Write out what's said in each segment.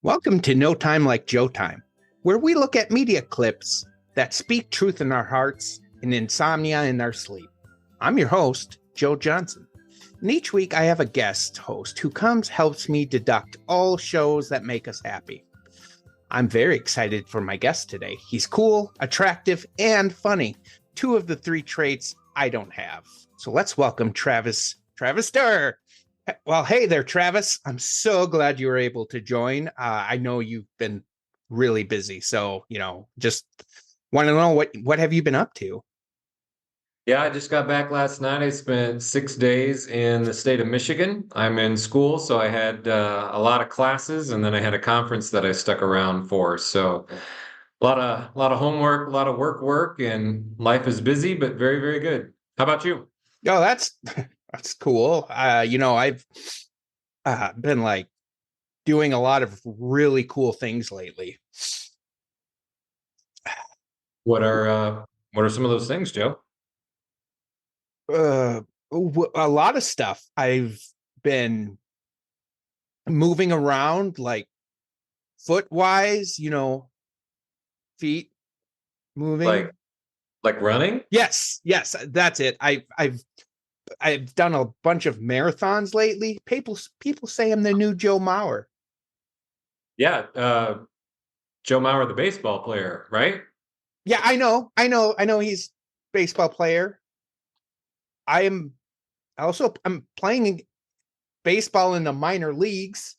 Welcome to No Time Like Joe Time, where we look at media clips that speak truth in our hearts and insomnia in our sleep. I'm your host, Joe Johnson, and each week I have a guest host who helps me deduct all shows that make us happy. I'm very excited for my guest today. He's cool, attractive, and funny, two of the three traits I don't have. So let's welcome Travis Deur. Well, hey there, Travis. I'm so glad you were able to join. I know you've been really busy, so just want to know what have you been up to? Yeah, I just got back last night. I spent 6 days in the state of Michigan. I'm in school, so I had a lot of classes, and then I had a conference that I stuck around for. So a lot of homework, a lot of work, and life is busy, but very, very good. How about you? Oh, that's cool. I've been like doing a lot of really cool things lately. What are some of those things, Joe? A lot of stuff. I've been moving around like foot wise, feet moving. Like running? Yes, that's it. I've done a bunch of marathons lately. People say I'm the new Joe Mauer. Yeah, Joe Mauer, the baseball player, right? Yeah, I know he's a baseball player. I'm playing baseball in the minor leagues.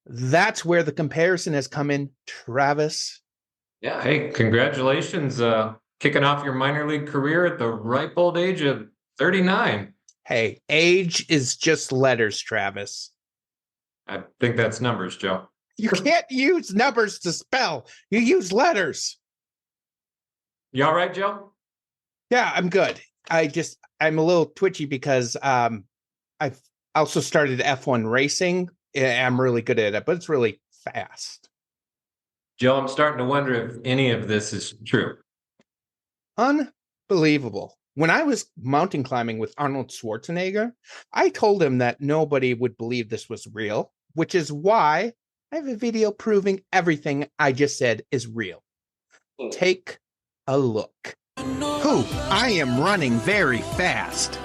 That's where the comparison has come in, Travis. Yeah, hey, congratulations, kicking off your minor league career at the ripe old age of 39. Hey, age is just letters, Travis. I think that's numbers, Joe. You can't use numbers to spell. You use letters. You all right, Joe? Yeah, I'm good. I'm a little twitchy because I've also started F1 racing. I'm really good at it, but it's really fast. Joe, I'm starting to wonder if any of this is true. Unbelievable. When I was mountain climbing with Arnold Schwarzenegger, I told him that nobody would believe this was real, which is why I have a video proving everything I just said is real. Take a look. I am running very fast.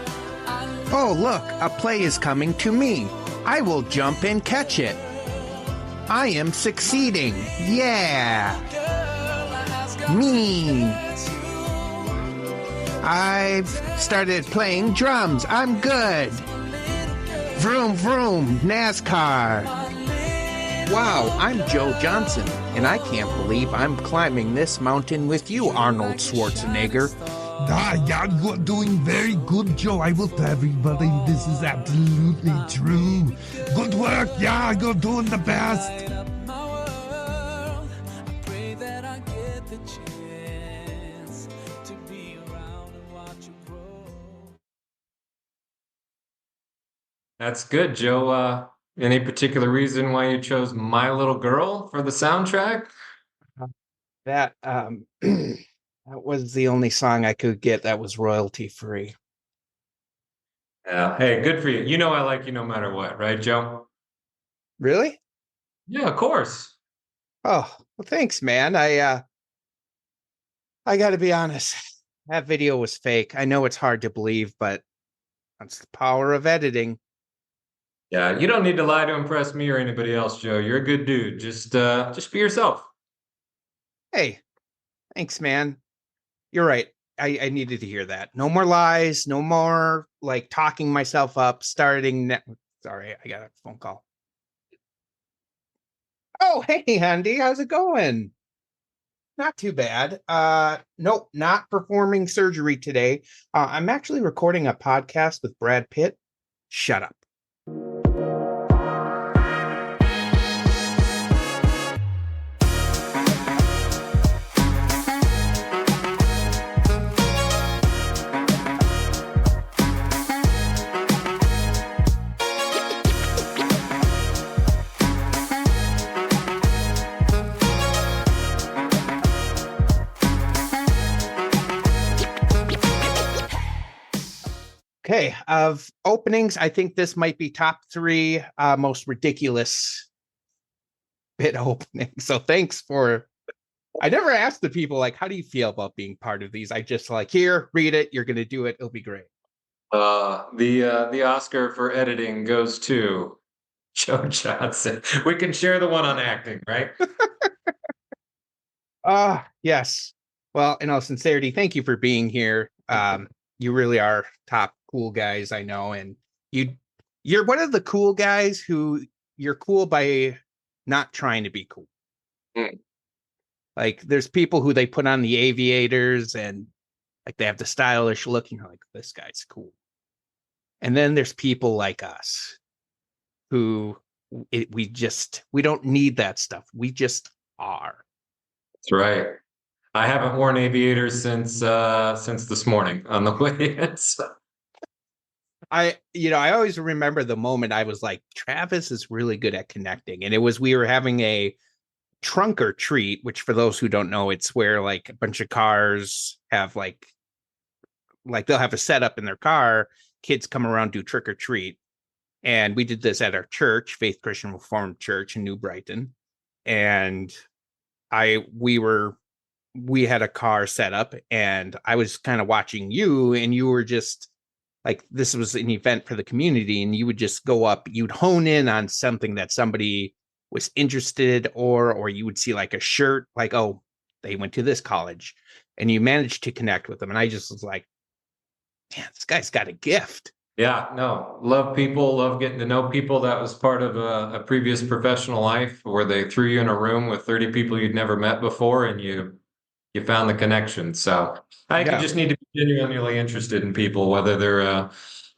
Oh, look, a play is coming to me. I will jump and catch it. I am succeeding. Yeah. Me. I've started playing drums. I'm good. Vroom, vroom, NASCAR. Wow, I'm Joe Johnson, and I can't believe I'm climbing this mountain with you, Arnold Schwarzenegger. Yeah, you're doing very good, Joe. I will tell everybody this is absolutely true. Good work. Yeah, you're doing the best. That's good, Joe. Any particular reason why you chose My Little Girl for the soundtrack? That that was the only song I could get that was royalty free. Yeah. Hey, good for you. You know I like you no matter what, right, Joe? Really? Yeah, of course. Oh, well, thanks, man. I got to be honest. That video was fake. I know it's hard to believe, but that's the power of editing. Yeah, you don't need to lie to impress me or anybody else, Joe. You're a good dude. Just be yourself. Hey, thanks, man. You're right. I needed to hear that. No more lies. No more like talking myself up. Sorry, I got a phone call. Oh, hey, Andy. How's it going? Not too bad. Nope, not performing surgery today. I'm actually recording a podcast with Brad Pitt. Shut up. Okay, of openings, I think this might be top three most ridiculous bid opening. So thanks for. I never asked the people like, how do you feel about being part of these? I just like, here, read it. You're gonna do it. It'll be great. The Oscar for editing goes to Joe Johnson. We can share the one on acting, right? Yes. Well, in all sincerity, thank you for being here. You really are top cool guys I know, and you're one of the cool guys who you're cool by not trying to be cool. Mm. Like there's people who they put on the aviators and like they have the stylish look, and you're like, this guy's cool. And then there's people like us who we don't need that stuff. We just are. That's right. I haven't worn aviators since this morning on the way in. So. I always remember the moment I was like, Travis is really good at connecting. And it was, we were having a trunk or treat, which for those who don't know, it's where like a bunch of cars have like they'll have a setup in their car. Kids come around, do trick or treat. And we did this at our church, Faith Christian Reformed Church in New Brighton. And we had a car set up and I was kind of watching you, and you were just like, this was an event for the community, and you would just go up, you'd hone in on something that somebody was interested, or you would see like a shirt, like, oh, they went to this college, and you managed to connect with them. And I just was like, man, this guy's got a gift. Yeah, no, love people, love getting to know people. That was part of a previous professional life where they threw you in a room with 30 people you'd never met before, and you found the connection. So I think you just need to be genuinely interested in people, whether they're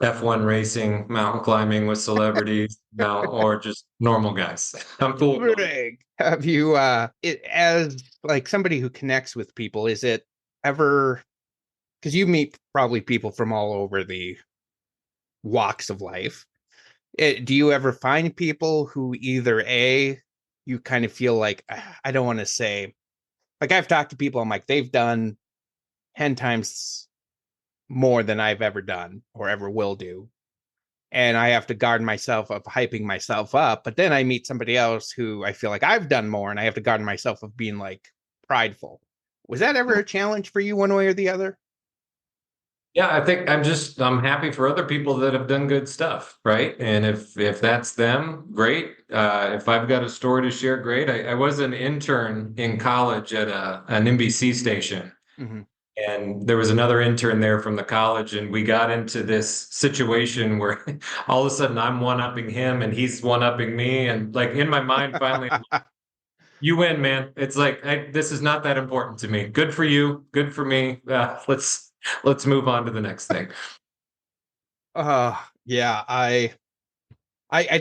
F1 racing, mountain climbing with celebrities, or just normal guys. I'm cool. Have you, as like somebody who connects with people, is it ever, because you meet probably people from all over the walks of life, do you ever find people who either you kind of feel like, I don't want to say, like I've talked to people, I'm like, they've done 10 times more than I've ever done or ever will do, and I have to guard myself of hyping myself up. But then I meet somebody else who I feel like I've done more, and I have to guard myself of being like prideful. Was that ever a challenge for you one way or the other? Yeah, I think I'm happy for other people that have done good stuff, right? And if that's them, great. If I've got a story to share, great. I was an intern in college at an NBC station. Mm-hmm. And there was another intern there from the college, and we got into this situation where all of a sudden I'm one-upping him and he's one-upping me. And like in my mind, finally, you win, man. It's like, this is not that important to me. Good for you. Good for me. Let's move on to the next thing. Yeah, I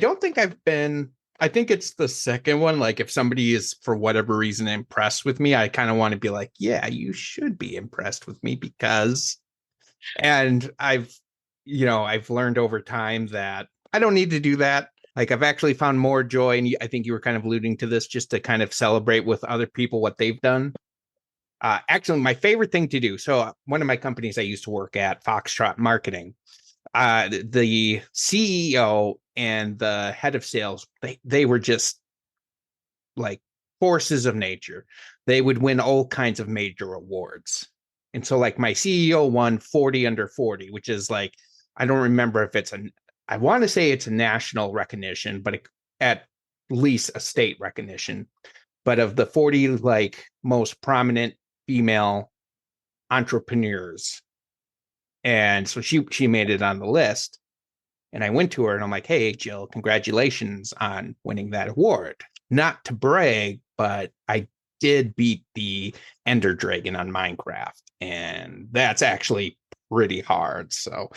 don't think I've been, I think it's the second one. Like if somebody is for whatever reason impressed with me, I kind of want to be like, yeah, you should be impressed with me because, and I've learned over time that I don't need to do that. Like I've actually found more joy, and I think you were kind of alluding to this, just to kind of celebrate with other people what they've done. Actually, my favorite thing to do. So one of my companies I used to work at, Foxtrot Marketing, the CEO and the head of sales, they were just like forces of nature. They would win all kinds of major awards. And so like my CEO won 40 under 40, which is like, I don't remember if I want to say it's a national recognition, but at least a state recognition. But of the 40 like most prominent female entrepreneurs. And so she made it on the list. And I went to her and I'm like, hey, Jill, congratulations on winning that award. Not to brag, but I did beat the Ender Dragon on Minecraft. And that's actually pretty hard. So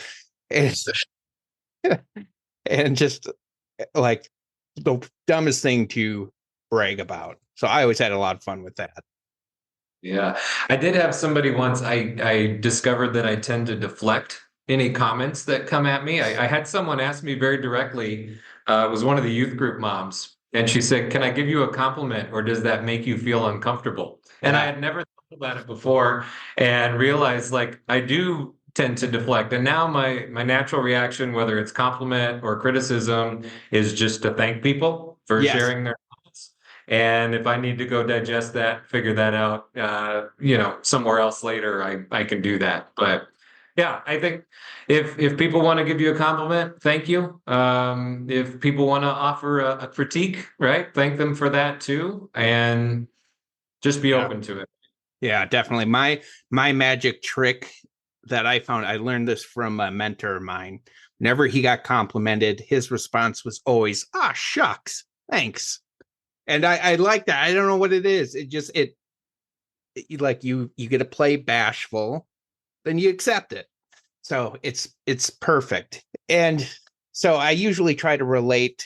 it's and just like the dumbest thing to brag about. So I always had a lot of fun with that. Yeah, I did have somebody once. I discovered that I tend to deflect any comments that come at me. I had someone ask me very directly, it was one of the youth group moms, and she said, "Can I give you a compliment, or does that make you feel uncomfortable?" And I had never thought about it before, and realized like I do tend to deflect. And now my natural reaction, whether it's compliment or criticism, is just to thank people for sharing their thoughts. And if I need to go digest that, figure that out, somewhere else later, I can do that. But yeah, I think if people want to give you a compliment, thank you. If people want to offer a critique, right, thank them for that too, and just be Yeah. open to it. Yeah, definitely. My magic trick that I found, I learned this from a mentor of mine. Whenever he got complimented, his response was always, "Ah, shucks, thanks." And I like that. I don't know what it is. Like you get to play bashful, then you accept it. So it's perfect. And so I usually try to relate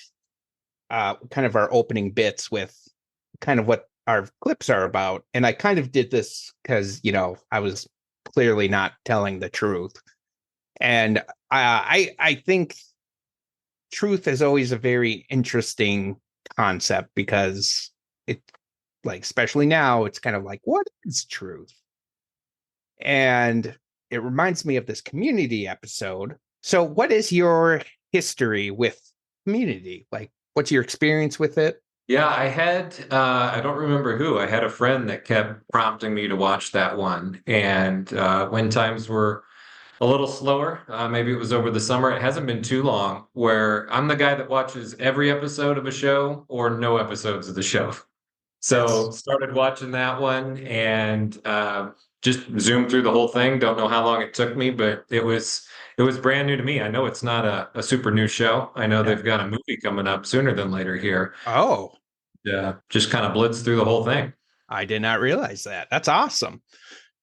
kind of our opening bits with kind of what our clips are about. And I kind of did this because, I was clearly not telling the truth. And I think truth is always a very interesting concept because it, like, especially now, it's kind of like, what is truth? And it reminds me of this Community episode. So what is your history with Community? Like, what's your experience with it? Yeah, I don't remember who. I had a friend that kept prompting me to watch that one. And when times were a little slower, maybe it was over the summer, it hasn't been too long, where I'm the guy that watches every episode of a show or no episodes of the show. So Yes. started watching that one and just zoomed through the whole thing. Don't know how long it took me, but it was brand new to me. I know it's not a super new show. I know Yeah. they've got a movie coming up sooner than later here. Oh, Just kind of blitz through the whole thing. I did not realize that. That's awesome.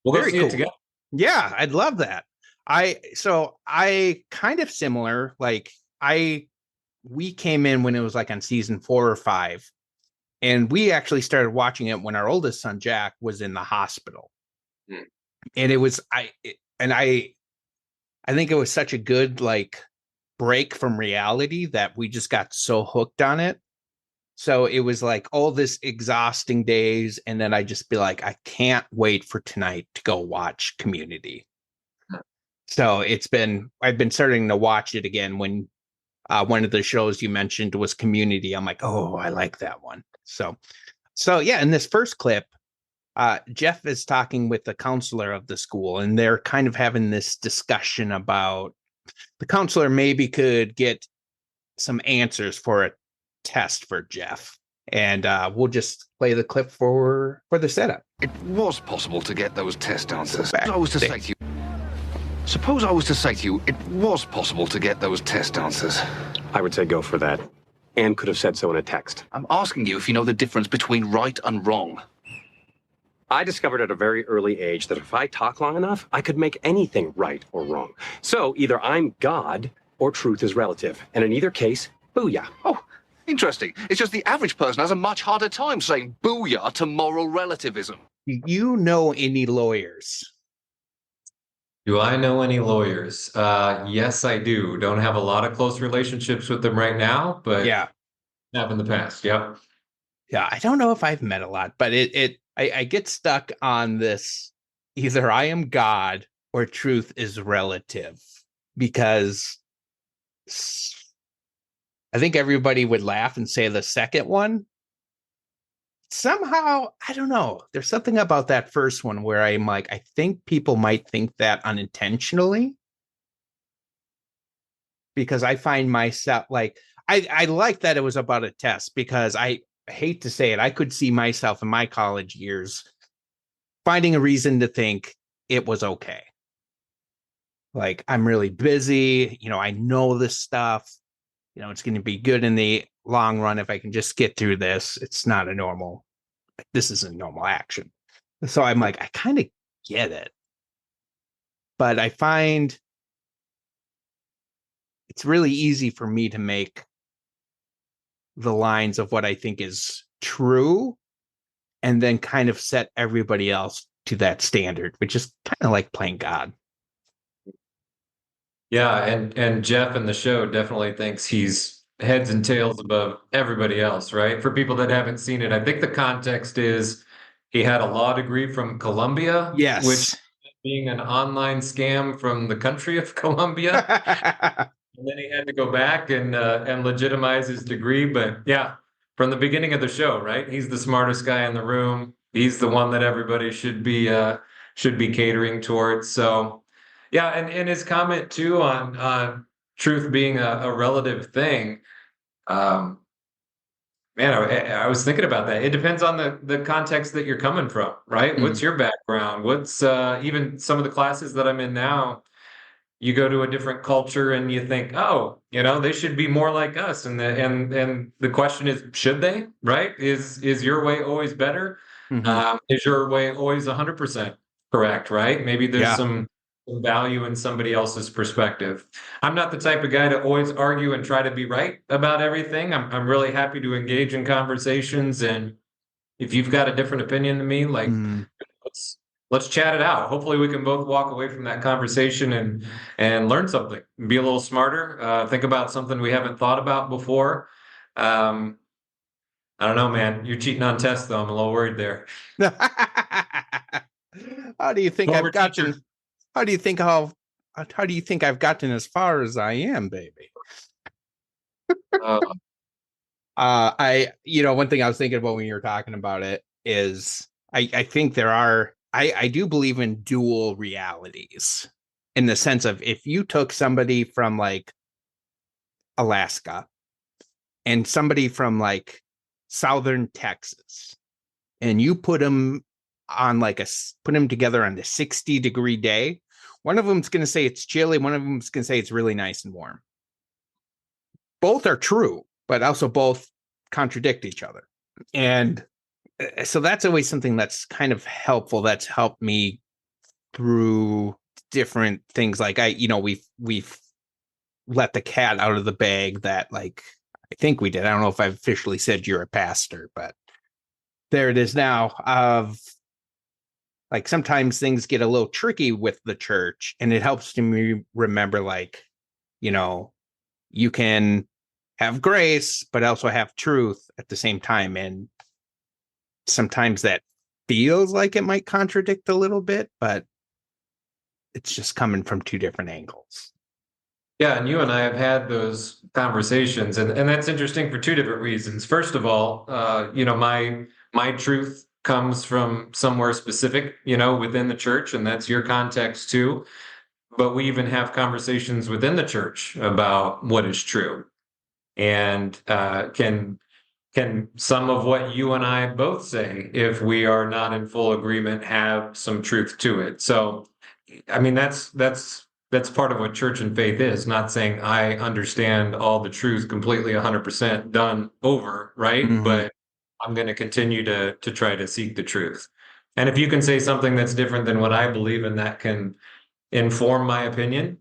We'll go Very see it cool. together. Yeah, I'd love that. I kind of similar, like we came in when it was like on season 4 or 5, and we actually started watching it when our oldest son Jack was in the hospital. Hmm. And it was I think it was such a good like break from reality that we just got so hooked on it. So it was like all this exhausting days, and then I just be like, I can't wait for tonight to go watch Community. So I've been starting to watch it again when one of the shows you mentioned was Community. I'm like, oh, I like that one. So yeah, in this first clip, Jeff is talking with the counselor of the school, and they're kind of having this discussion about the counselor maybe could get some answers for a test for Jeff. And we'll just play the clip for the setup. It was possible to get those test answers. Back Suppose I was to say to you, it was possible to get those test answers. I would say go for that. Anne could have said so in a text. I'm asking you if you know the difference between right and wrong. I discovered at a very early age that if I talk long enough, I could make anything right or wrong. So either I'm God or truth is relative. And in either case, booyah. Oh, interesting. It's just the average person has a much harder time saying booyah to moral relativism. Do you know any lawyers? Do I know any lawyers? Yes, I do. Don't have a lot of close relationships with them right now, but Yeah. have in the past. Yep. Yeah, I don't know if I've met a lot, but I get stuck on this. Either I am God or truth is relative, because I think everybody would laugh and say the second one. Somehow, I don't know. There's something about that first one where I'm like, I think people might think that unintentionally, because I find myself like, I like that it was about a test, because I hate to say it, I could see myself in my college years finding a reason to think it was okay. Like, I'm really busy, I know this stuff, it's going to be good in the long run if I can just get through this. This isn't normal action. So I'm like, I kind of get it. But I find it's really easy for me to make the lines of what I think is true and then kind of set everybody else to that standard, which is kind of like playing God. Yeah, and Jeff in the show definitely thinks he's heads and tails above everybody else, right? For people that haven't seen it, I think the context is he had a law degree from Columbia, Yes. which being an online scam from the country of Colombia. And then he had to go back and legitimize his degree. But yeah, from the beginning of the show, right? He's the smartest guy in the room. He's the one that everybody should be catering towards. So, yeah, and his comment too on truth being a relative thing. Um, Man, I was thinking about that. It depends on the context that you're coming from, right? What's Mm. your background? What's even some of the classes that I'm in now, you go to a different culture and you think, oh, they should be more like us. And the question is, should they, right? Is your way always better? Mhm. Is your way always 100% correct, right? Maybe there's Yeah. some value in somebody else's perspective. I'm not the type of guy to always argue and try to be right about everything. I'm really happy to engage in conversations, and if you've got a different opinion than me, like Mm. let's let's chat it out. Hopefully we can both walk away from that conversation and learn something, be a little smarter, think about something we haven't thought about before. Um, I don't know, man. You're cheating on tests though. I'm a little worried there. How do you think Former I've gotten? teacher. How do you think how do you think I've gotten as far as I am, baby? Uh, One thing I was thinking about when you were talking about it is I think I do believe in dual realities in the sense of if you took somebody from like Alaska and somebody from like southern Texas and you put them on put them together on the 60-degree day, one of them's going to say it's chilly, one of them's going to say it's really nice and warm. Both are true, but also both contradict each other. And so that's always something that's kind of helpful. That's helped me through different things. Like we've let the cat out of the bag that like, I think we did. I don't know if I've officially said you're a pastor, but there it is now of like, sometimes things get a little tricky with the church, and it helps to me remember, like, you can have grace, but also have truth at the same time. And sometimes that feels like it might contradict a little bit, but it's just coming from two different angles. Yeah, and you and I have had those conversations, and that's interesting for two different reasons. First of all, my truth comes from somewhere specific, within the church, and that's your context too. But we even have conversations within the church about what is true, and can some of what you and I both say, if we are not in full agreement, have some truth to it? So, I mean, that's part of what church and faith is. Not saying I understand all the truth completely 100% done over, right? Mhm. But I'm going to continue to try to seek the truth. And if you can say something that's different than what I believe and that can inform my opinion,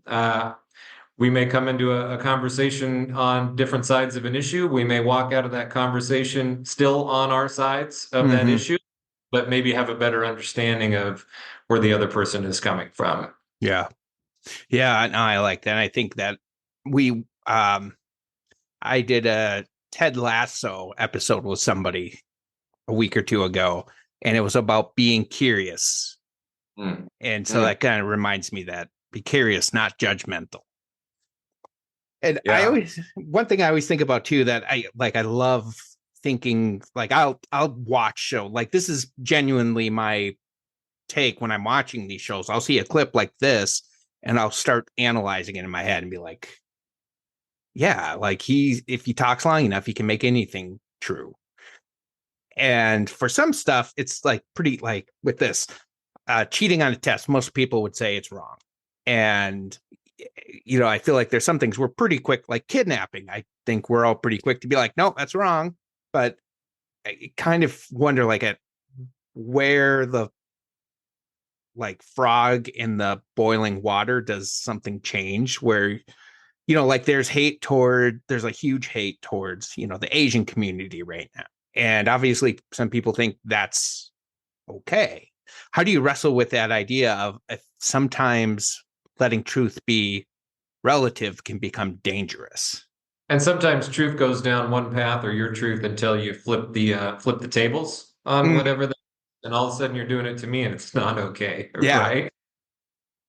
we may come into a conversation on different sides of an issue. We may walk out of that conversation still on our sides of that Mhm. issue, but maybe have a better understanding of where the other person is coming from. Yeah. Yeah. No, I like that. I think that I did a Ted Lasso episode with somebody a week or two ago, and it was about being curious. Mm. And so that kind of reminds me that be curious, not judgmental. And Yeah. one thing I always think about too, that I love thinking, like, I'll watch show, like, this is genuinely my take when I'm watching these shows. I'll see a clip like this and I'll start analyzing it in my head and be like, yeah, like if he talks long enough, he can make anything true. And for some stuff, it's like pretty, like with this, cheating on a test, most people would say it's wrong. And, I feel like there's some things we're pretty quick, like kidnapping. I think we're all pretty quick to be like, no, that's wrong. But I kind of wonder, like, at where the like frog in the boiling water, does something change where, like there's a huge hate towards, the Asian community right now. And obviously some people think that's okay. How do you wrestle with that idea of sometimes letting truth be relative can become dangerous? And sometimes truth goes down one path, or your truth, until you flip the tables on whatever, and all of a sudden you're doing it to me and it's not okay, Yeah. right?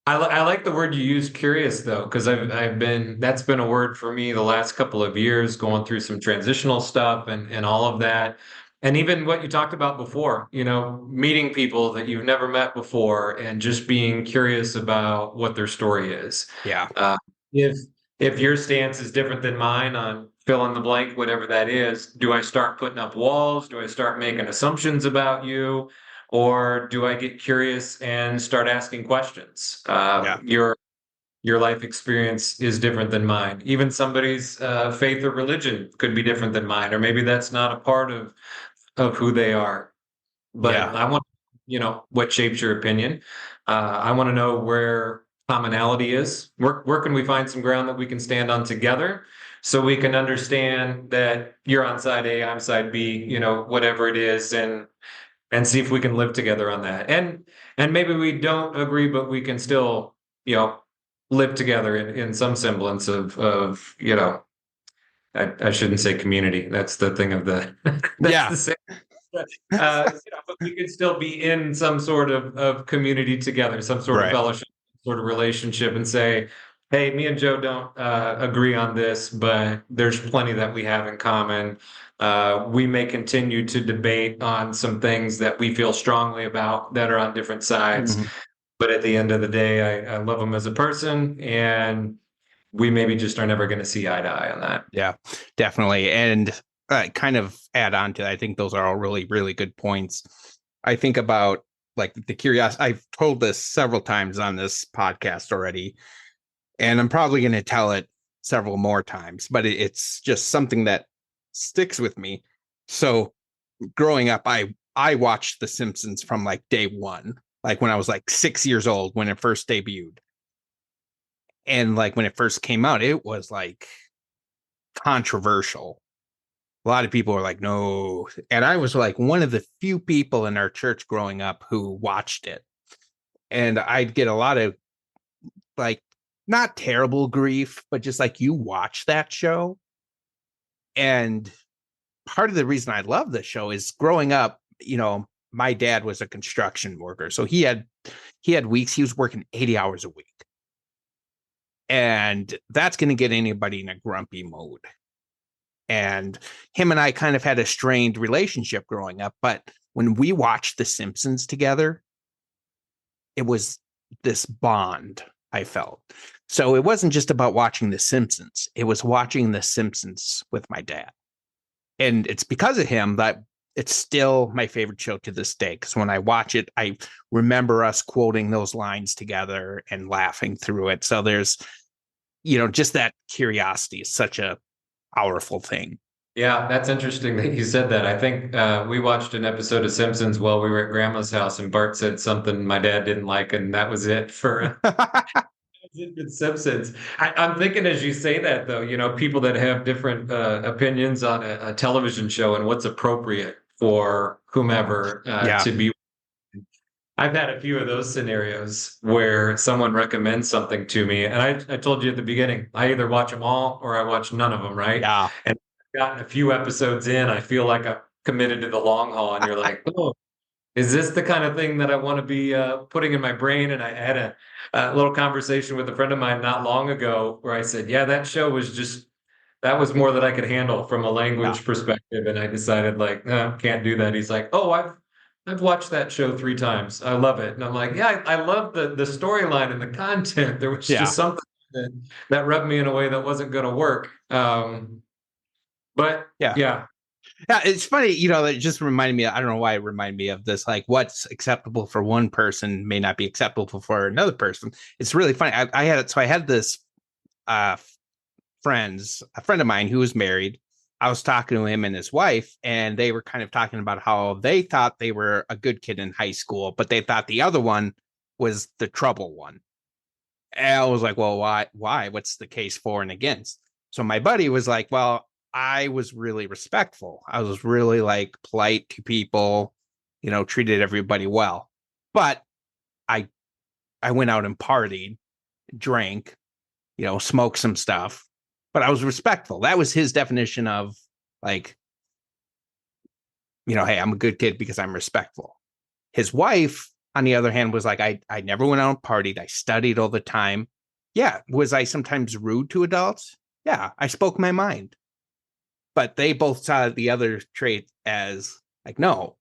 I like the word you use, curious, though, because that's been a word for me the last couple of years, going through some transitional stuff and all of that. And even what you talked about before, meeting people that you've never met before and just being curious about what their story is. Yeah. Uh, if if your stance is different than mine on fill in the blank, whatever that is, do I start putting up walls? Do I start making assumptions about you? Or do I get curious and start asking questions? Yeah. Your life experience is different than mine. Even somebody's faith or religion could be different than mine, or maybe that's not a part of who they are. But Yeah. I want, what shapes your opinion. I want to know where commonality is. Where can we find some ground that we can stand on together, so we can understand that you're on side A, I'm side B, whatever it is, and see if we can live together on that. And maybe we don't agree, but we can still, live together in some semblance of I shouldn't say community. That's the thing of the that's Yeah. the same. But we could still be in some sort of community together, some sort of Right. fellowship, sort of relationship, and say, hey, me and Joe don't agree on this, but there's plenty that we have in common. We may continue to debate on some things that we feel strongly about that are on different sides. Mhm. But at the end of the day, I love him as a person, and we maybe just are never going to see eye to eye on that. Yeah, definitely. And kind of add on to that, I think those are all really, really good points. I think about like the curiosity. I've told this several times on this podcast already, and I'm probably going to tell it several more times, but it's just something that sticks with me. So growing up, I watched The Simpsons from like day one, like when I was like 6 years old when it first debuted. And like when it first came out, it was like controversial. A lot of people were like, no. And I was like one of the few people in our church growing up who watched it. And I'd get a lot of like, not terrible grief, but just like, you watch that show. And part of the reason I love the show is growing up, my dad was a construction worker. So he had weeks he was working 80 hours a week. And that's going to get anybody in a grumpy mode. And him and I kind of had a strained relationship growing up. But when we watched The Simpsons together, it was this bond I felt. So it wasn't just about watching The Simpsons. It was watching The Simpsons with my dad. And it's because of him that it's still my favorite show to this day. Because when I watch it, I remember us quoting those lines together and laughing through it. So there's, just that curiosity is such a powerful thing. Yeah, that's interesting that you said that. I think we watched an episode of Simpsons while we were at Grandma's house, and Bart said something my dad didn't like, and that was it for Simpsons. I'm thinking as you say that, though, people that have different opinions on a television show and what's appropriate for whomever to be. I've had a few of those scenarios where someone recommends something to me, and I told you at the beginning, I either watch them all or I watch none of them, right? Yeah. And I've gotten a few episodes in, I feel like I'm committed to the long haul, and you're like, oh, is this the kind of thing that I want to be putting in my brain? And I had a little conversation with a friend of mine not long ago where I said, yeah, that show was that was more than I could handle from a language perspective. And I decided like, no, can't do that. He's like, oh, I've watched that show 3 times. I love it. And I'm like, yeah, I love the storyline and the content. There was just something that rubbed me in a way that wasn't going to work. But yeah. Yeah, it's funny, it just reminded me, I don't know why it reminded me of this, like what's acceptable for one person may not be acceptable for another person. It's really funny. I had this a friend of mine who was married. I was talking to him and his wife, and they were kind of talking about how they thought they were a good kid in high school, but they thought the other one was the trouble one. And I was like, well, why? What's the case for and against? So my buddy was like, well, I was really respectful. I was really like polite to people, treated everybody well. But I went out and partied, drank, smoked some stuff, but I was respectful. That was his definition of like, hey, I'm a good kid because I'm respectful. His wife on the other hand, was like, I never went out and partied. I studied all the time. Yeah. Was I sometimes rude to adults? Yeah. I spoke my mind. But they both saw the other trait as like, no,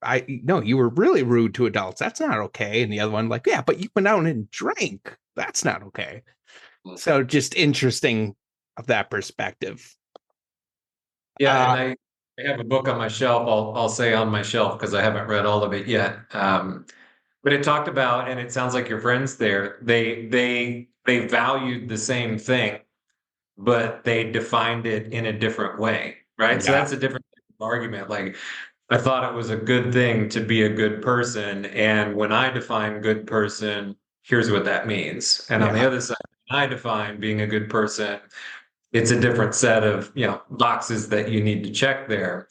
you were really rude to adults. That's not okay. And the other one, like, yeah, but you went out and drank. That's not okay. So just interesting of that perspective. Yeah, and I have a book on my shelf. I'll say on my shelf because I haven't read all of it yet. But it talked about, and it sounds like your friends there, they valued the same thing, but they defined it in a different way, right? So that's a different argument. Like, I thought it was a good thing to be a good person, and when I define good person, here's what that means. And on the other side, when I define being a good person, it's a different set of, boxes that you need to check there.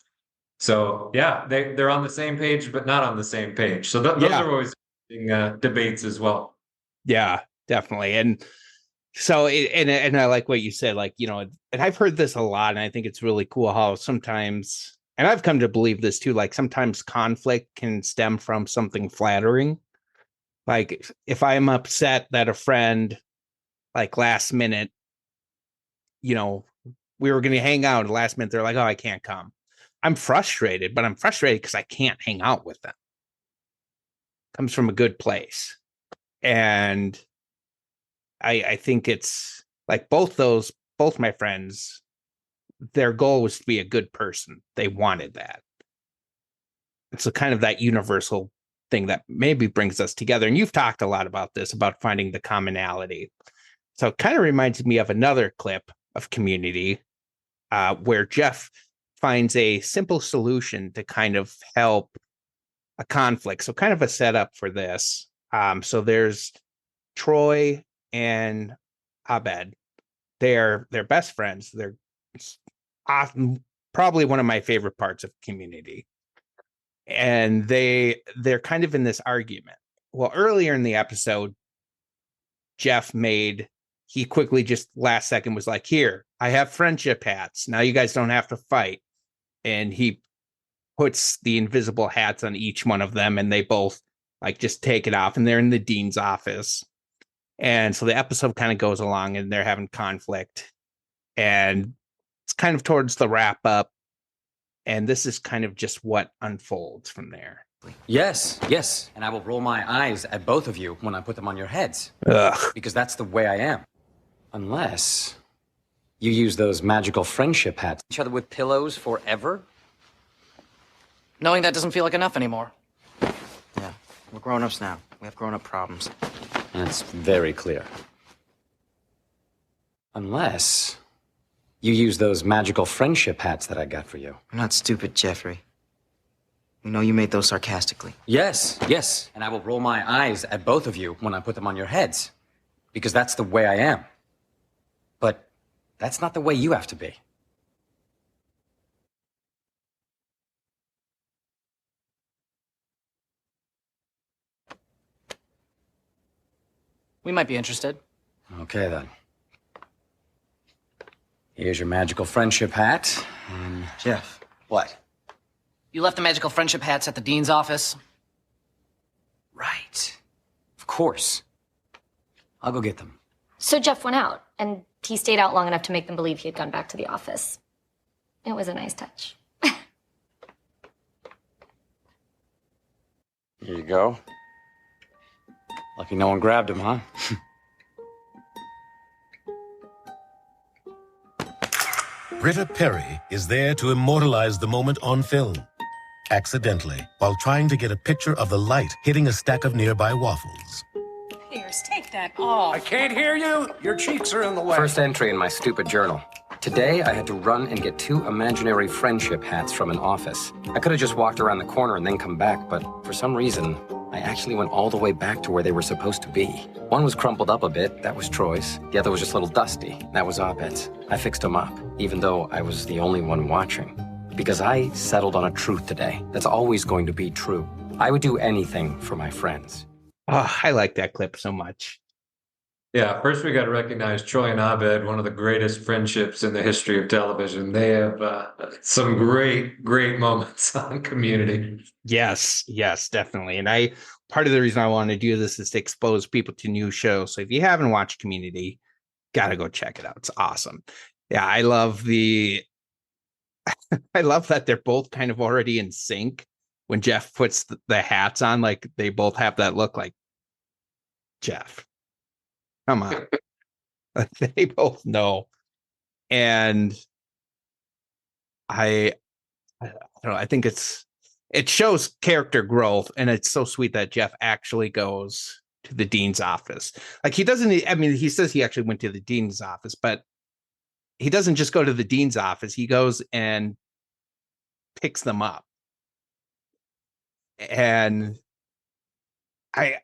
So yeah, they're on the same page, but not on the same page. So those are always debates as well. Yeah, definitely. And so, and I like what you said, like, and I've heard this a lot, and I think it's really cool how sometimes, and I've come to believe this too, like sometimes conflict can stem from something flattering. Like if I'm upset that a friend, like last minute, we were going to hang out, and last minute they're like, oh, I can't come. I'm frustrated, but I'm frustrated because I can't hang out with them. Comes from a good place. And I think it's like both my friends, their goal was to be a good person. They wanted that. It's a kind of that universal thing that maybe brings us together. And you've talked a lot about this, about finding the commonality. So it kind of reminds me of another clip of Community where Jeff finds a simple solution to kind of help a conflict. So kind of a setup for this. So there's Troy and Abed. They're best friends. They're often probably one of my favorite parts of Community. And they're kind of in this argument. Well, earlier in the episode, he quickly just last second was like, here, I have friendship hats. Now you guys don't have to fight. And he puts the invisible hats on each one of them, and they both like just take it off, and they're in the dean's office. And so the episode kind of goes along, and they're having conflict, and it's kind of towards the wrap up. And this is kind of just what unfolds from there. Yes, and I will roll my eyes at both of you when I put them on your heads. Ugh. Because that's the way I am. Unless you use those magical friendship hats. Each other with pillows forever? Knowing that doesn't feel like enough anymore. Yeah, we're grown-ups now. We have grown-up problems. That's very clear. Unless you use those magical friendship hats that I got for you. We're not stupid, Jeffrey. We know you made those sarcastically. Yes, and I will roll my eyes at both of you when I put them on your heads. Because that's the way I am. But that's not the way you have to be. We might be interested. Okay, then. Here's your magical friendship hat. And Jeff. What? You left the magical friendship hats at the dean's office? Right. Of course. I'll go get them. So Jeff went out, and he stayed out long enough to make them believe he had gone back to the office. It was a nice touch. Here you go. Lucky no one grabbed him, huh? Britta Perry is there to immortalize the moment on film. Accidentally, while trying to get a picture of the light hitting a stack of nearby waffles. Pierce, take that off. I can't hear you. Your cheeks are in the way. First entry in my stupid journal. Today, I had to run and get 2 imaginary friendship hats from an office. I could have just walked around the corner and then come back, but for some reason, I actually went all the way back to where they were supposed to be. One was crumpled up a bit, that was Troy's. The other was just a little dusty, that was Abed's. I fixed them up, even though I was the only one watching. Because I settled on a truth today that's always going to be true. I would do anything for my friends. Oh, I like that clip so much. Yeah, first we got to recognize Troy and Abed, one of the greatest friendships in the history of television. They have some great, great moments on Community. Yes, yes, definitely. And part of the reason I want to do this is to expose people to new shows. So if you haven't watched Community, gotta go check it out. It's awesome. Yeah, I love that they're both kind of already in sync. When Jeff puts the hats on, like they both have that look like, Jeff, come on. They both know. And I don't know, I think it shows character growth, and it's so sweet that Jeff actually goes to the dean's office. Like he doesn't, I mean, he says he actually went to the dean's office, but he doesn't just go to the dean's office. He goes and picks them up. And I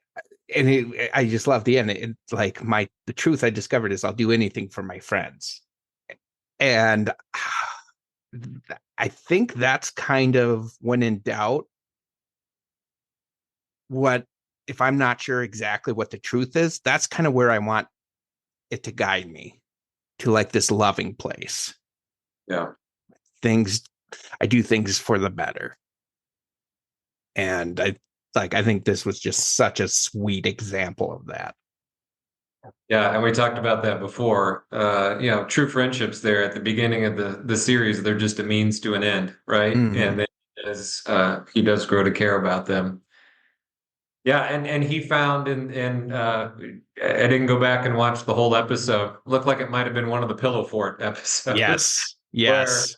I just love the end. It's like the truth I discovered is I'll do anything for my friends. And I think that's kind of, when in doubt, what, if I'm not sure exactly what the truth is, that's kind of where I want it to guide me to, like, this loving place. Yeah. I do things for the better. And I think this was just such a sweet example of that. Yeah, and we talked about that before. True friendships there at the beginning of the series, they're just a means to an end, right? Mhm. And then as he does grow to care about them. Yeah, and he found I didn't go back and watch the whole episode. Looked like it might have been one of the Pillow Fort episodes. Yes.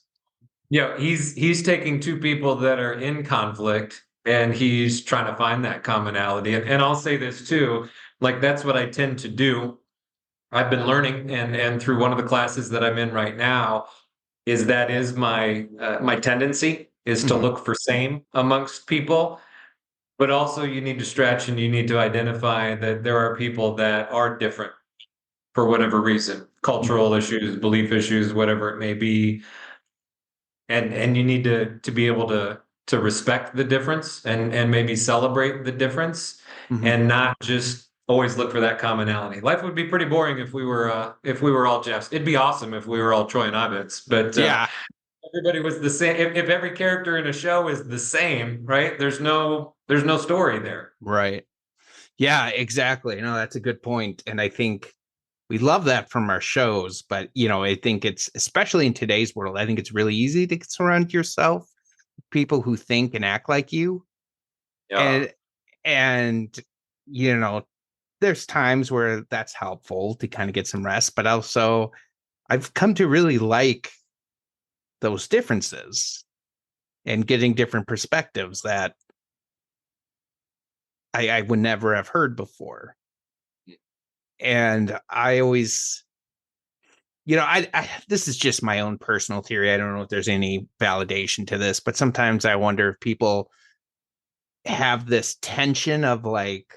Where, he's taking two people that are in conflict and he's trying to find that commonality. And I'll say this too, like that's what I tend to do. I've been learning, and through one of the classes that I'm in right now, that is my my tendency is to look for same amongst people. But also you need to stretch and you need to identify that there are people that are different for whatever reason, cultural issues, belief issues, whatever it may be. And you need to be able to respect the difference and maybe celebrate the difference and not just always look for that commonality. Life would be pretty boring if we were all Jeffs. It'd be awesome if we were all Troy and Abeds, but everybody was the same. If every character in a show is the same, right? There's no story there. Right. Yeah, exactly. That's a good point. And I think we love that from our shows, but I think it's, especially in today's world, I think it's really easy to surround yourself with people who think and act like you. Yeah. And there's times where that's helpful to kind of get some rest, but also I've come to really like those differences and getting different perspectives that I would never have heard before. And I always, this is just my own personal theory. I don't know if there's any validation to this, but sometimes I wonder if people have this tension of like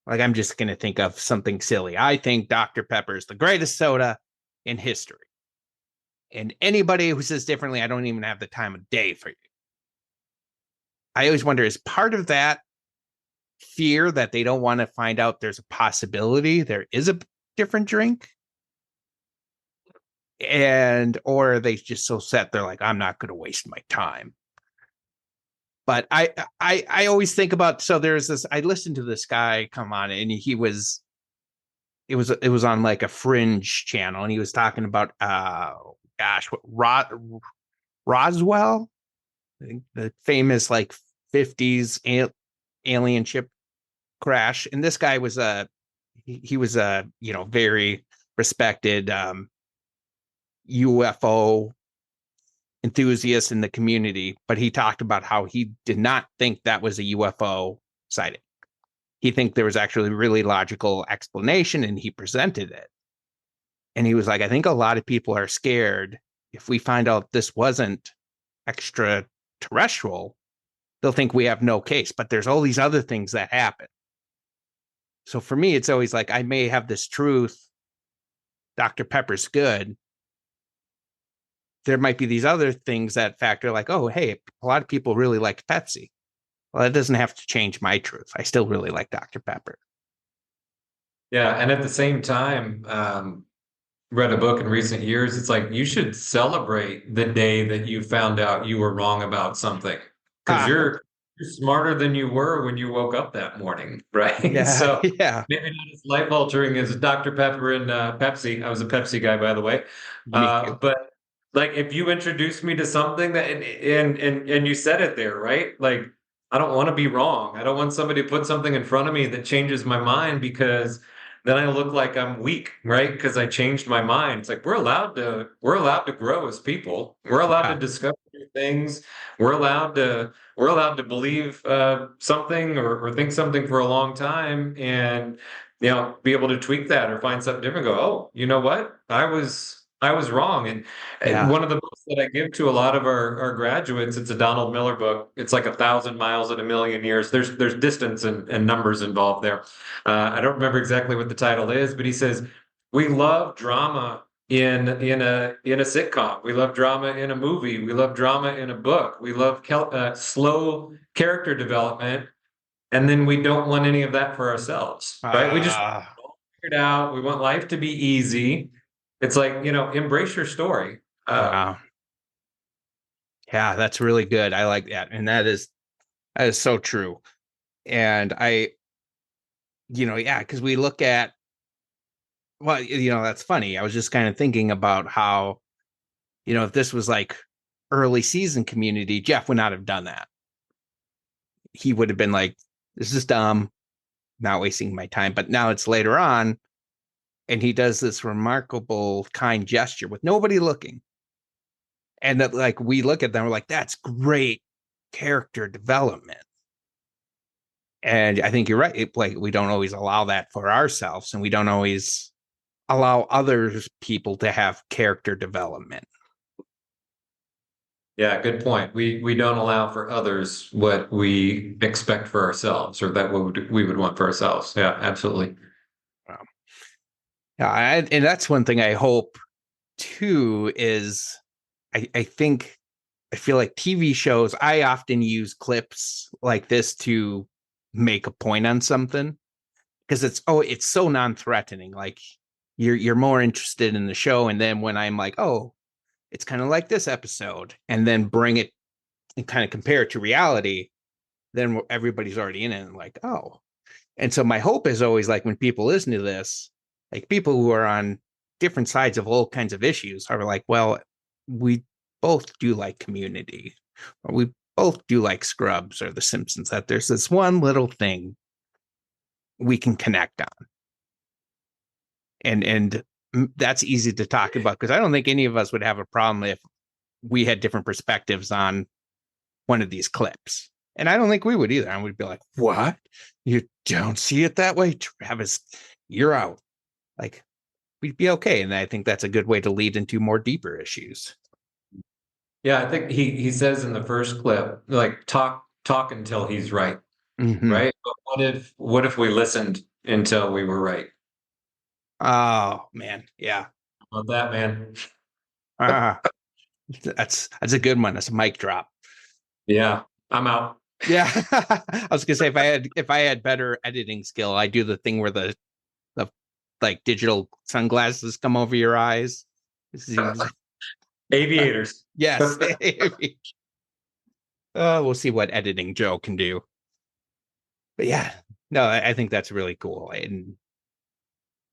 I'm just going to think of something silly. I think Dr. Pepper is the greatest soda in history. And anybody who says differently, I don't even have the time of day for you. I always wonder, is part of that fear that they don't want to find out there's a possibility there is a different drink? Or are they just so set they're like, I'm not going to waste my time? But I always think about, so there's this, I listened to this guy come on, and it was on like a fringe channel, and he was talking about Roswell, I think the famous like 50s alien ship crash. And this guy was he was a very respected UFO enthusiast in the community, but he talked about how he did not think that was a UFO sighting. He think there was actually a really logical explanation, and he presented it. And he was like, I think a lot of people are scared if we find out this wasn't extraterrestrial, they'll think we have no case, but there's all these other things that happen. So for me, it's always like, I may have this truth, Dr. Pepper's good. There might be these other things that factor, like, oh, hey, a lot of people really like Pepsi. Well, that doesn't have to change my truth. I still really like Dr. Pepper. Yeah, and at the same time, read a book in recent years. It's like you should celebrate the day that you found out you were wrong about something because Ah, you're smarter than you were when you woke up that morning, right? yeah, So yeah. maybe not as life altering as Dr. Pepper and Pepsi. I was a Pepsi guy, by the way. Me too. But like if you introduced me to something that and you said it there, right? Like I don't want to be wrong. I don't want somebody to put something in front of me that changes my mind because then I look like I'm weak, right? Because I changed my mind. It's like we're allowed to grow as people. We're allowed to Yeah, discover new things. We're allowed to believe something or think something for a long time, and be able to tweak that or find something different. Go, oh, you know what? I was wrong. And yeah. one of the books that I give to a lot of our graduates, it's a Donald Miller book. It's like 1,000 miles in a million years. There's distance and numbers involved there. I don't remember exactly what the title is, but he says we love drama in a sitcom. We love drama in a movie. We love drama in a book. We love slow character development, and then we don't want any of that for ourselves, right? We just Ah, figure it out. We want life to be easy. It's like, embrace your story. wow. Yeah, that's really good. I like that. And that is so true. And yeah, because we look at, well, that's funny. I was just kind of thinking about how, if this was like early season Community, Jeff would not have done that. He would have been like, this is dumb, not wasting my time. But now it's later on, and he does this remarkable kind gesture with nobody looking. And that, like, we look at them, we're like, that's great character development. And I think you're right. Like, we don't always allow that for ourselves, and we don't always allow other people to have character development. Yeah, good point. We don't allow for others what we expect for ourselves, or that what we would want for ourselves. Yeah, absolutely. Um, yeah, and that's one thing I hope too is I think I feel like TV shows, I often use clips like this to make a point on something because it's so non-threatening. Like you're more interested in the show, and then when I'm like, oh, it's kind of like this episode, and then bring it and kind of compare it to reality, then everybody's already in it and like, oh. And so my hope is always like when people listen to this, like people who are on different sides of all kinds of issues are like, well, we both do like Community, or we both do like Scrubs or The Simpsons, that there's this one little thing we can connect on. And that's easy to talk about because I don't think any of us would have a problem if we had different perspectives on one of these clips. And I don't think we would either. I would be like, what? You don't see it that way? Travis, you're out. Like, we'd be okay. And I think that's a good way to lead into more deeper issues. Yeah, I think he says in the first clip, like talk until he's right, right? But what if we listened until we were right? Oh man, yeah. How about that, man? Ah, that's a good one. That's a mic drop. Yeah, I'm out. Yeah. I was gonna say if I had better editing skill, I do the thing where the like digital sunglasses come over your eyes. Aviators. Yes. We'll see what editing Joe can do. But yeah, no, I think that's really cool. And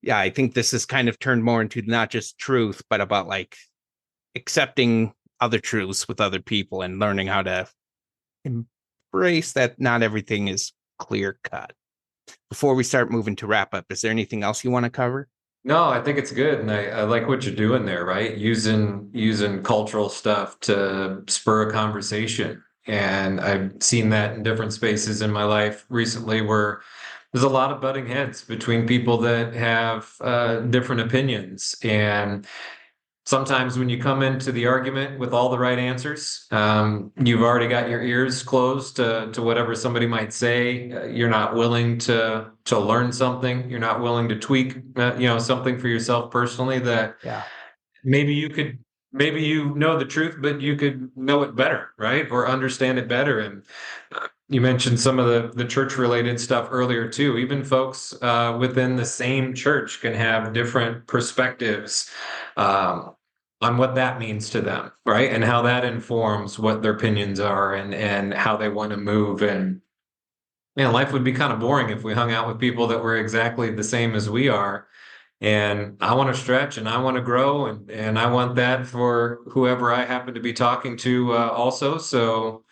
yeah, I think this has kind of turned more into not just truth, but about like accepting other truths with other people and learning how to embrace that not everything is clear cut. Before we start moving to wrap up, is there anything else you want to cover? No, I think it's good, and I like what you're doing there, right? Using cultural stuff to spur a conversation. And I've seen that in different spaces in my life recently where there's a lot of butting heads between people that have different opinions. And sometimes when you come into the argument with all the right answers, you've already got your ears closed to whatever somebody might say. You're not willing to learn something. You're not willing to tweak, something for yourself personally that Yeah. maybe you know the truth, but you could know it better, right? Or understand it better. And you mentioned some of the church related stuff earlier too. Even folks within the same church can have different perspectives on what that means to them, right? And how that informs what their opinions are and how they want to move. And life would be kind of boring if we hung out with people that were exactly the same as we are. And I want to stretch and I want to grow and I want that for whoever I happen to be talking to also. So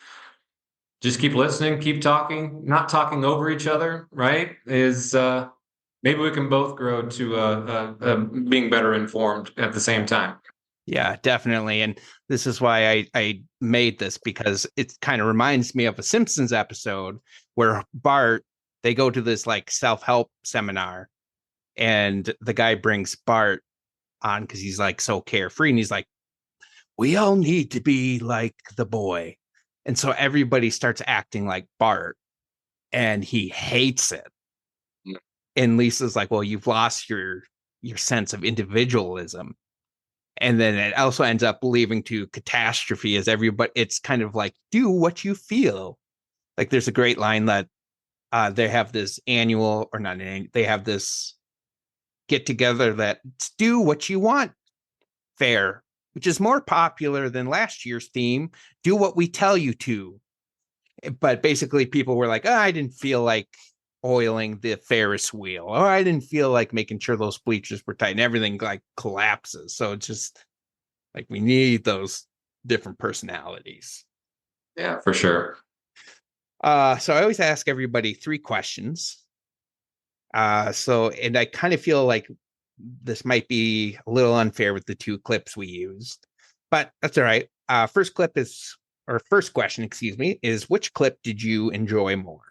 just keep listening, keep talking, not talking over each other, right? Is maybe we can both grow to being better informed at the same time. Yeah, definitely. And this is why I made this, because it kind of reminds me of a Simpsons episode where Bart, they go to this like self-help seminar, and the guy brings Bart on because he's like so carefree, and he's like, we all need to be like the boy. And so everybody starts acting like Bart, and he hates it. And Lisa's like, well, you've lost your sense of individualism. And then it also ends up leading to catastrophe as everybody, it's kind of like, do what you feel. Like there's a great line that they have this annual, or not an annual, they have this get together that's do what you want fair, which is more popular than last year's theme, do what we tell you to. But basically people were like, oh, I didn't feel like oiling the Ferris wheel, or I didn't feel like making sure those bleachers were tight, and everything like collapses. So it's just like we need those different personalities. Yeah, for sure. So I always ask everybody 3 questions. And I kind of feel like this might be a little unfair with the 2 clips we used, but that's all right. First question, excuse me, is which clip did you enjoy more?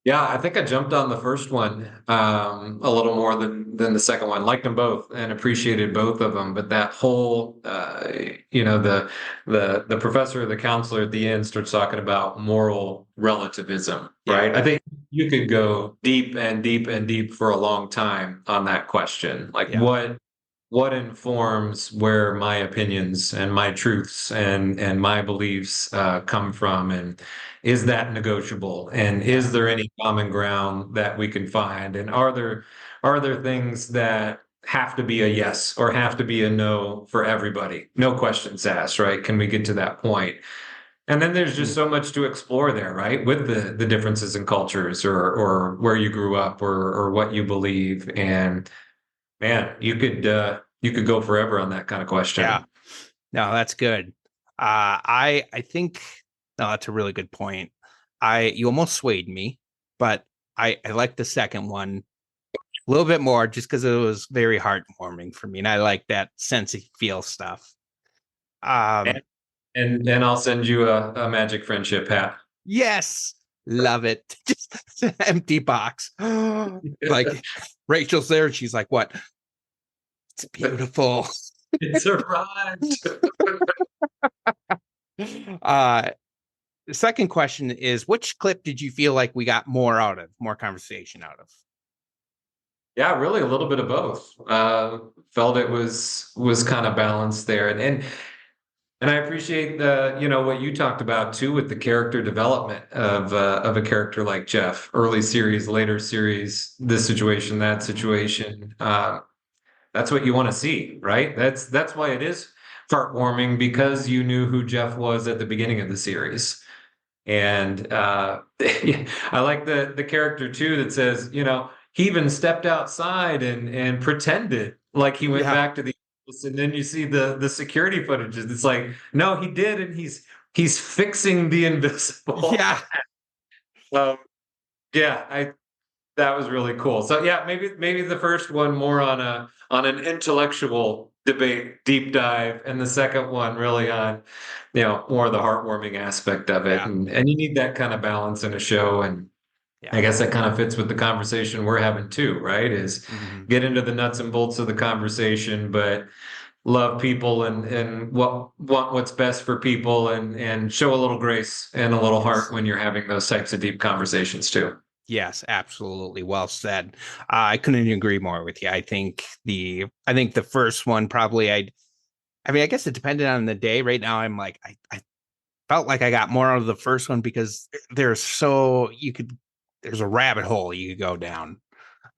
Yeah, I think I jumped on the first one a little more than the second one. Liked them both and appreciated both of them. But that whole, the professor or the counselor at the end starts talking about moral relativism, right? I think you could go deep and deep and deep for a long time on that question. Like what informs where my opinions and my truths and my beliefs come from, and is that negotiable, and is there any common ground that we can find, and are there things that have to be a yes or have to be a no for everybody, no questions asked, right? Can we get to that point? And then there's just so much to explore there, right? With the differences in cultures or where you grew up or what you believe. And man, you could go forever on that kind of question. Yeah, no, that's good. I think no, that's a really good point. You almost swayed me, but I like the second one a little bit more just because it was very heartwarming for me, and I like that sense of feel stuff. And I'll send you a magic friendship hat. Yes, love it. Just an empty box. Like Rachel's there, and she's like, "What? It's beautiful." It's arrived. The second question is, which clip did you feel like we got more conversation out of? Yeah, really a little bit of both. Felt it was kind of balanced there. And I appreciate what you talked about too with the character development of a character like Jeff. Early series, later series, this situation, that situation. That's what you want to see, right? That's why it is heartwarming, because you knew who Jeff was at the beginning of the series. And I like the character too that says, he even stepped outside and pretended like he went back to the office, and then you see the security footages. It's like, no, he did, and he's fixing the invisible. Yeah. That was really cool. So yeah, maybe the first one more on an intellectual debate deep dive, and the second one really on more of the heartwarming aspect of it. And you need that kind of balance in a show, and I guess that kind of fits with the conversation we're having too, right? Is get into the nuts and bolts of the conversation, but love people and want what's best for people, and show a little grace and a little heart when you're having those types of deep conversations too. Yes, absolutely. Well said. I couldn't agree more with you. I think the first one probably I guess it depended on the day. Right now I'm like, felt like I got more out of the first one because there's a rabbit hole you could go down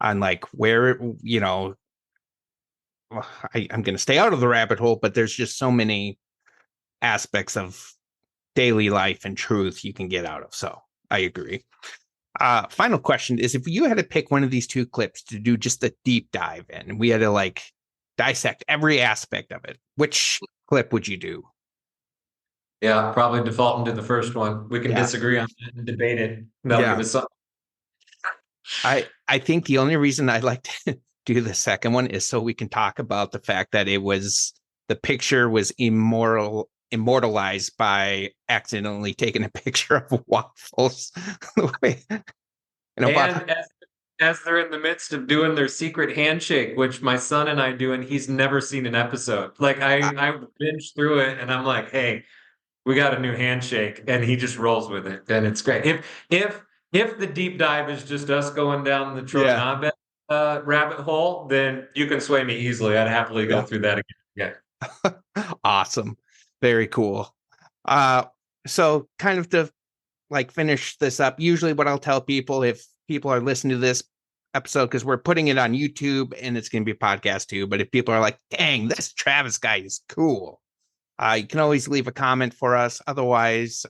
on like where, I'm going to stay out of the rabbit hole, but there's just so many aspects of daily life and truth you can get out of. So I agree. Final question is, if you had to pick one of these two clips to do just a deep dive in, and we had to like dissect every aspect of it, which clip would you do? Yeah, probably defaulting to the first one. We can disagree on that and debate it. That'll give us something. I think the only reason I like to do the second one is so we can talk about the fact that the picture was immortalized by accidentally taking a picture of waffles. And as they're in the midst of doing their secret handshake, which my son and I do, and he's never seen an episode. Like I binged through it, and I'm like, hey, we got a new handshake, and he just rolls with it, and it's great. If the deep dive is just us going down the Trojan rabbit hole, then you can sway me easily. I'd happily go through that again. Yeah. Awesome. Very cool. So kind of to like finish this up, usually what I'll tell people if people are listening to this episode, because we're putting it on YouTube and it's going to be a podcast too, but if people are like, dang, this Travis guy is cool, you can always leave a comment for us. Otherwise,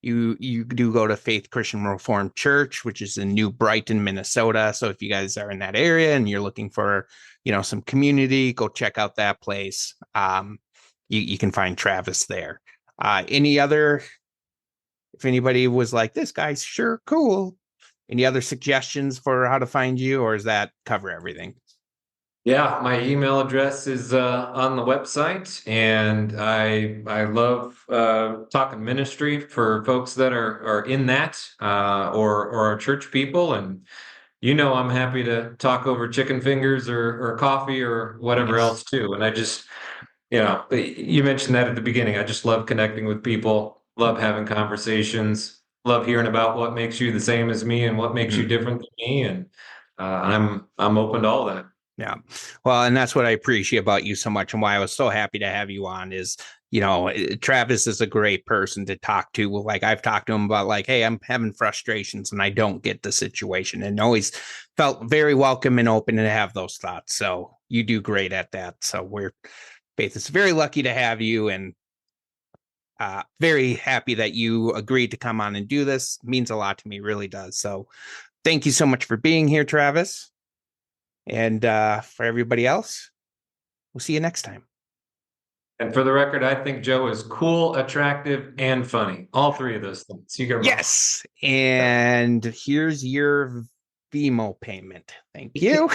you do go to Faith Christian Reformed Church, which is in New Brighton, Minnesota. So if you guys are in that area and you're looking for, some community, go check out that place. You can find Travis there. If anybody was like, this guy's sure cool, any other suggestions for how to find you, or does that cover everything? Yeah, my email address is on the website, and I love talking ministry for folks that are in that or are church people, and I'm happy to talk over chicken fingers or coffee or whatever else too. And I just, you mentioned that at the beginning. I just love connecting with people, love having conversations, love hearing about what makes you the same as me and what makes you different than me, and I'm open to all that. Yeah. Well, and that's what I appreciate about you so much, and why I was so happy to have you on is, Travis is a great person to talk to. Like I've talked to him about like, hey, I'm having frustrations and I don't get the situation, and always felt very welcome and open to have those thoughts. So you do great at that. So Faith is very lucky to have you, and very happy that you agreed to come on and do this. It means a lot to me, really does. So thank you so much for being here, Travis. And for everybody else, we'll see you next time. And for the record, I think Joe is cool, attractive, and funny. All three of those things. You get yes. And here's your Vimo payment. Thank you.